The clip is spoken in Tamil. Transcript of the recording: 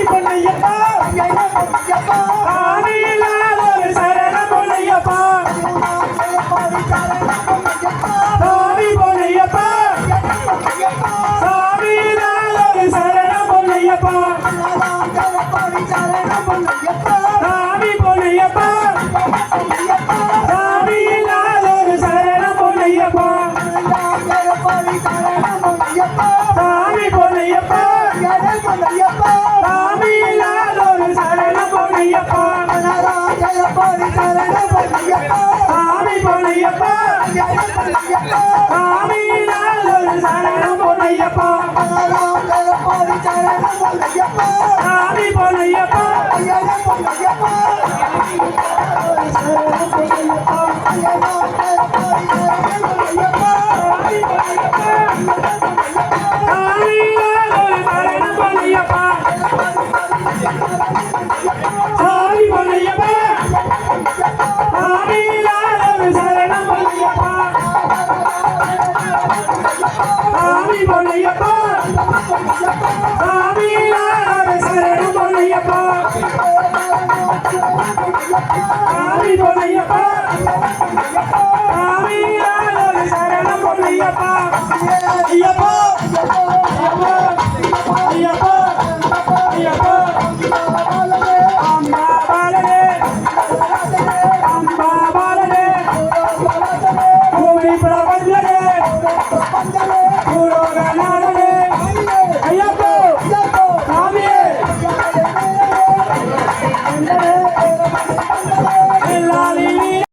பொன்னையப்பா சாமியில்லாத ஒரு சரண பொன்னையப்பா சாமி பொன்னையப்பா சாமியில்லாத ஒரு சரண பொன்னையப்பா சாமி பொன்னையப்பா சாமியில்லாத ஒரு சரண பொன்னையப்பா சாமி பொன்னையப்பா சாமி இல்லாத ஒரு சரண பொன்னையப்பா சாமி பொன்னையப்பா சாமி இல்லாத ஒரு சரண பொன்னையப்பா சாமி பொன்னையப்பா சாமி பொன்னையப்பா சாமி இல்லாத ஒரு சரண பொன்னையப்பா சாமி பொன்னையப்பா சாமி இல்லாத ஒரு சரண பொன்னையப்பா சாமி பொன்னையப்பா சாமி இல்லாத ஒரு சரண பொன்னையப்பா ஐயப்பா